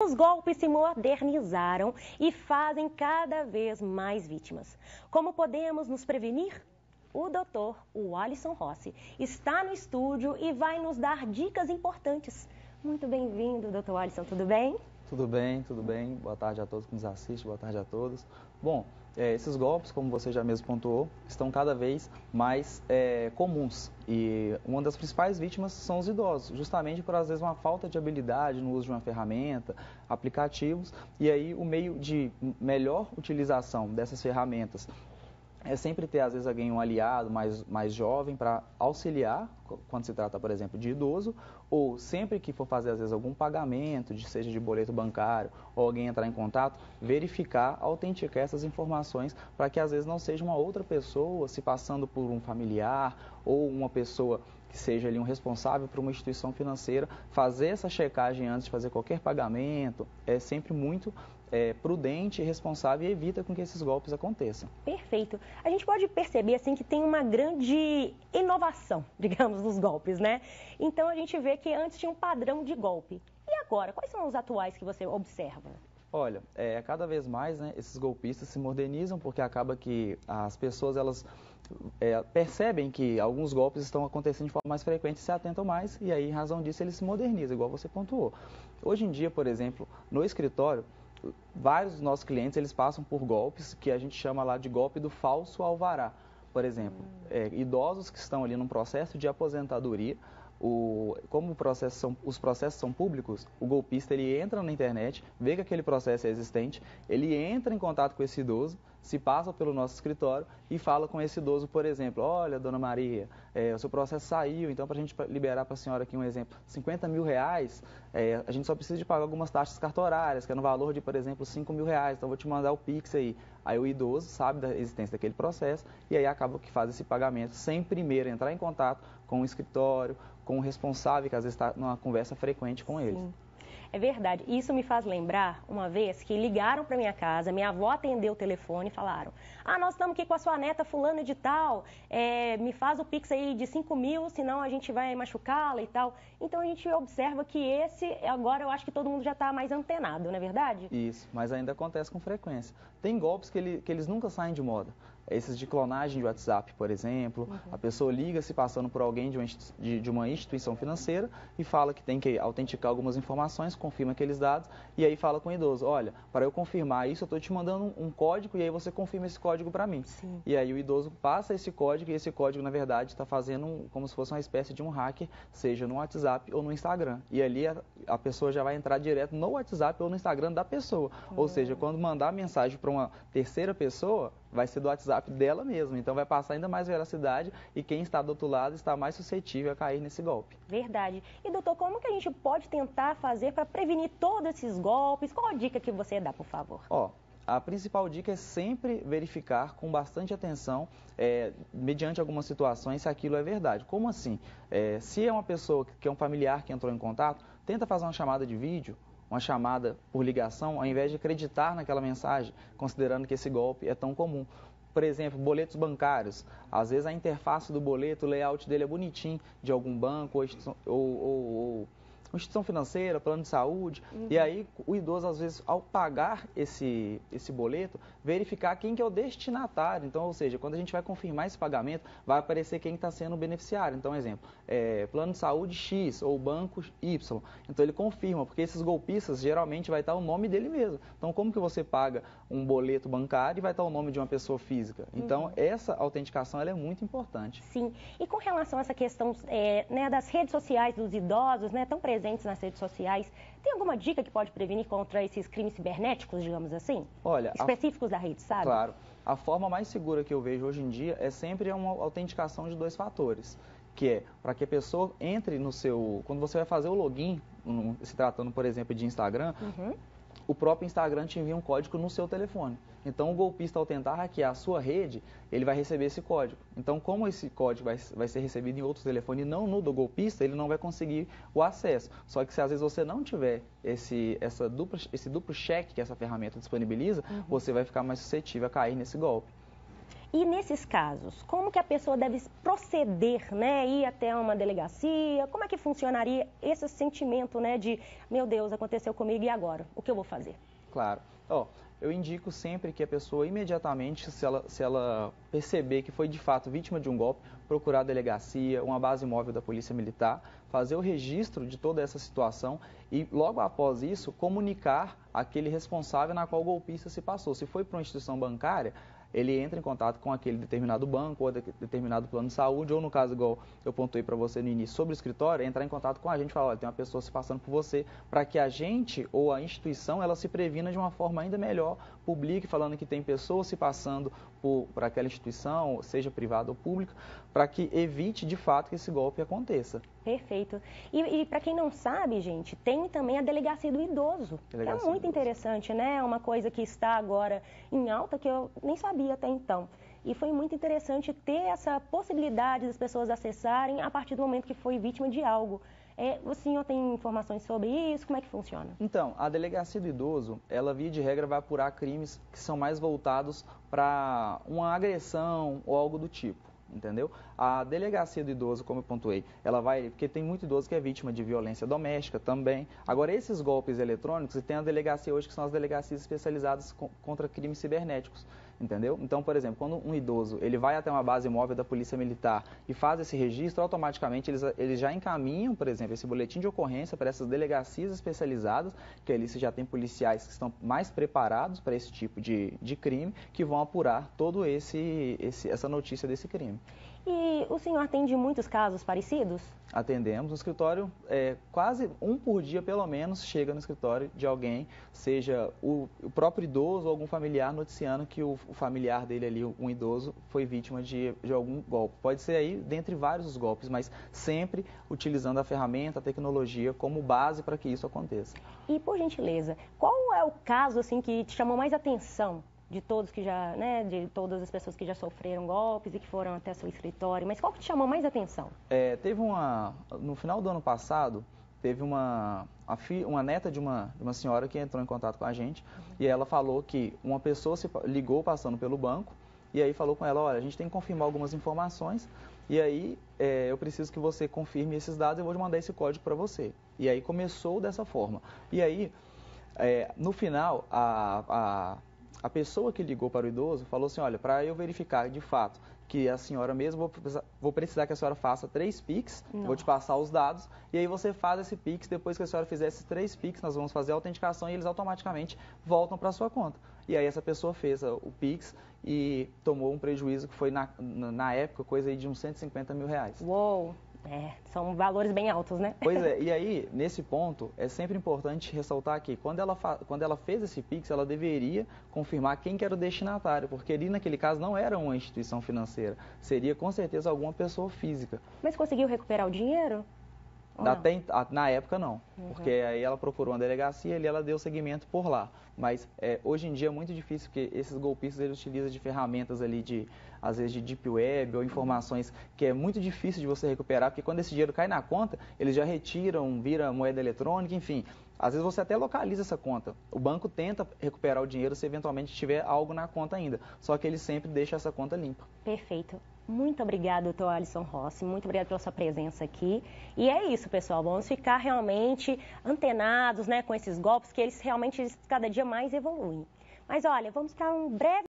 Os golpes se modernizaram e fazem cada vez mais vítimas. Como podemos nos prevenir? O doutor Alisson Rossi está no estúdio e vai nos dar dicas importantes. Muito bem-vindo, doutor Alisson, tudo bem? Tudo bem, tudo bem. Boa tarde a todos que nos assistem, boa tarde a todos. Bom, esses golpes, como você já mesmo pontuou, estão cada vez mais comuns. E uma das principais vítimas são os idosos, justamente por, às vezes, uma falta de habilidade no uso de uma ferramenta, aplicativos. E aí, o meio de melhor utilização dessas ferramentas é sempre ter, às vezes, um aliado mais jovem para auxiliar, quando se trata, por exemplo, de idoso, ou sempre que for fazer, às vezes, algum pagamento, seja de boleto bancário, ou alguém entrar em contato, verificar, autenticar essas informações para que, às vezes, não seja uma outra pessoa se passando por um familiar ou uma pessoa que seja ali um responsável por uma instituição financeira. Fazer essa checagem antes de fazer qualquer pagamento é sempre muito prudente e responsável e evita com que esses golpes aconteçam. Perfeito. A gente pode perceber assim que tem uma grande inovação, digamos, nos golpes, né? Então a gente vê que antes tinha um padrão de golpe. E agora, quais são os atuais que você observa? Olha, cada vez mais, né, esses golpistas se modernizam porque acaba que as pessoas elas percebem que alguns golpes estão acontecendo de forma mais frequente e se atentam mais, e aí, em razão disso, eles se modernizam, igual você pontuou. Hoje em dia, por exemplo, no escritório, vários dos nossos clientes eles passam por golpes que a gente chama lá de golpe do falso alvará. Por exemplo, idosos que estão ali num processo de aposentadoria, como os processos são públicos, o golpista ele entra na internet, vê que aquele processo é existente, ele entra em contato com esse idoso, se passa pelo nosso escritório e fala com esse idoso, por exemplo, olha, dona Maria, o seu processo saiu, então para a gente liberar para a senhora aqui um exemplo, 50 mil reais, a gente só precisa de pagar algumas taxas cartorárias, que é no valor de, por exemplo, 5 mil reais, então vou te mandar o Pix aí. Aí o idoso sabe da existência daquele processo e aí acaba que faz esse pagamento sem primeiro entrar em contato com o escritório, com o responsável, que às vezes está numa conversa frequente com eles. Sim. É verdade. Isso me faz lembrar uma vez que ligaram para minha casa, minha avó atendeu o telefone e falaram: nós estamos aqui com a sua neta fulana de tal, me faz o Pix aí de 5 mil, senão a gente vai machucá-la e tal. Então a gente observa que agora eu acho que todo mundo já está mais antenado, não é verdade? Isso, mas ainda acontece com frequência. Tem golpes que eles nunca saem de moda. Esses de clonagem de WhatsApp, por exemplo, a pessoa liga se passando por alguém de uma instituição financeira e fala que tem que autenticar algumas informações, confirma aqueles dados e aí fala com o idoso, olha, para eu confirmar isso eu estou te mandando um código e aí você confirma esse código para mim. Sim. E aí o idoso passa esse código e esse código na verdade está fazendo como se fosse uma espécie de um hacker, seja no WhatsApp ou no Instagram. E ali a pessoa já vai entrar direto no WhatsApp ou no Instagram da pessoa. Ou seja, quando mandar mensagem para uma terceira pessoa, vai ser do WhatsApp dela mesma, então vai passar ainda mais veracidade e quem está do outro lado está mais suscetível a cair nesse golpe. Verdade. E doutor, como que a gente pode tentar fazer para prevenir todos esses golpes? Qual a dica que você dá, por favor? A principal dica é sempre verificar com bastante atenção, mediante algumas situações, se aquilo é verdade. Como assim? Se é uma pessoa que é um familiar que entrou em contato, tenta fazer uma chamada de vídeo, uma chamada por ligação, ao invés de acreditar naquela mensagem, considerando que esse golpe é tão comum. Por exemplo, boletos bancários. Às vezes a interface do boleto, o layout dele é bonitinho, de algum banco ou instituição financeira, plano de saúde, e aí o idoso, às vezes, ao pagar esse boleto, verificar quem que é o destinatário. Então, ou seja, quando a gente vai confirmar esse pagamento, vai aparecer quem está sendo o beneficiário. Então, exemplo, plano de saúde X ou banco Y. Então, ele confirma, porque esses golpistas, geralmente, vai estar o nome dele mesmo. Então, como que você paga um boleto bancário e vai estar o nome de uma pessoa física? Então, essa autenticação ela é muito importante. Sim. E com relação a essa questão das redes sociais dos idosos, tão presentes nas redes sociais, tem alguma dica que pode prevenir contra esses crimes cibernéticos, digamos assim? Olha, específicos da rede, sabe? Claro. A forma mais segura que eu vejo hoje em dia é sempre uma autenticação de 2 fatores, que é para que a pessoa entre no seu... Quando você vai fazer o login, se tratando, por exemplo, de Instagram, o próprio Instagram te envia um código no seu telefone. Então, o golpista, ao tentar hackear a sua rede, ele vai receber esse código. Então, como esse código vai ser recebido em outro telefone e não no do golpista, ele não vai conseguir o acesso. Só que se às vezes você não tiver esse duplo cheque que essa ferramenta disponibiliza, você vai ficar mais suscetível a cair nesse golpe. E nesses casos, como que a pessoa deve proceder, né? Ir até uma delegacia? Como é que funcionaria esse sentimento, né? De, meu Deus, aconteceu comigo e agora? O que eu vou fazer? Claro. Eu indico sempre que a pessoa imediatamente, se ela perceber que foi de fato vítima de um golpe, procurar a delegacia, uma base móvel da Polícia Militar, fazer o registro de toda essa situação e logo após isso comunicar aquele responsável na qual o golpista se passou. Se foi para uma instituição bancária, ele entra em contato com aquele determinado banco ou determinado plano de saúde, ou no caso, igual eu pontuei para você no início, sobre o escritório, entrar em contato com a gente e falar, olha, tem uma pessoa se passando por você, para que a gente ou a instituição, ela se previna de uma forma ainda melhor, publique falando que tem pessoas se passando por aquela instituição, seja privada ou pública, para que evite de fato que esse golpe aconteça. Perfeito. E para quem não sabe, gente, tem também a delegacia do idoso, que é muito interessante, né? É uma coisa que está agora em alta que eu nem sabia até então. E foi muito interessante ter essa possibilidade das pessoas acessarem a partir do momento que foi vítima de algo. O senhor tem informações sobre isso? Como é que funciona? Então, a delegacia do idoso, ela via de regra vai apurar crimes que são mais voltados para uma agressão ou algo do tipo. Entendeu? A delegacia do idoso, como eu pontuei, ela vai, porque tem muito idoso que é vítima de violência doméstica também. Agora, esses golpes eletrônicos, tem a delegacia hoje que são as delegacias especializadas contra crimes cibernéticos, entendeu? Então, por exemplo, quando um idoso, ele vai até uma base móvel da Polícia Militar e faz esse registro, automaticamente eles já encaminham, por exemplo, esse boletim de ocorrência para essas delegacias especializadas, que ali você já tem policiais que estão mais preparados para esse tipo de crime, que vão apurar todo essa notícia desse crime. E o senhor atende muitos casos parecidos? Atendemos no escritório, quase um por dia, pelo menos, chega no escritório de alguém, seja o próprio idoso ou algum familiar noticiando que o familiar dele ali, um idoso, foi vítima de algum golpe. Pode ser aí dentre vários os golpes, mas sempre utilizando a ferramenta, a tecnologia como base para que isso aconteça. E, por gentileza, qual é o caso assim, que te chamou mais atenção? De todos que já, né, de todas as pessoas que já sofreram golpes e que foram até seu escritório, mas qual que te chamou mais atenção? No final do ano passado, teve uma neta de uma senhora que entrou em contato com a gente e ela falou que uma pessoa se ligou passando pelo banco e aí falou com ela, olha, a gente tem que confirmar algumas informações e aí eu preciso que você confirme esses dados e eu vou mandar esse código para você. E aí começou dessa forma. E aí, no final, a pessoa que ligou para o idoso falou assim, olha, para eu verificar de fato que a senhora mesmo, vou precisar que a senhora faça 3 PIX, vou te passar os dados, e aí você faz esse PIX, depois que a senhora fizer esses 3 PIX, nós vamos fazer a autenticação e eles automaticamente voltam para a sua conta. E aí essa pessoa fez o PIX e tomou um prejuízo que foi, na época, coisa aí de uns R$150 mil. Uou! São valores bem altos, né? Pois é, e aí, nesse ponto, é sempre importante ressaltar que quando ela fez esse PIX, ela deveria confirmar quem que era o destinatário, porque ali naquele caso não era uma instituição financeira, seria com certeza alguma pessoa física. Mas conseguiu recuperar o dinheiro? Na época não, porque aí ela procurou uma delegacia e ali ela deu seguimento por lá. Mas hoje em dia é muito difícil, porque esses golpistas eles utilizam de ferramentas ali, às vezes de deep web ou informações que é muito difícil de você recuperar, porque quando esse dinheiro cai na conta, eles já retiram, vira moeda eletrônica, enfim. Às vezes você até localiza essa conta. O banco tenta recuperar o dinheiro se eventualmente tiver algo na conta ainda, só que ele sempre deixa essa conta limpa. Perfeito. Muito obrigada, doutor Alisson Rossi, muito obrigada pela sua presença aqui. E é isso, pessoal, vamos ficar realmente antenados, né, com esses golpes, que eles realmente cada dia mais evoluem. Mas olha, vamos para um breve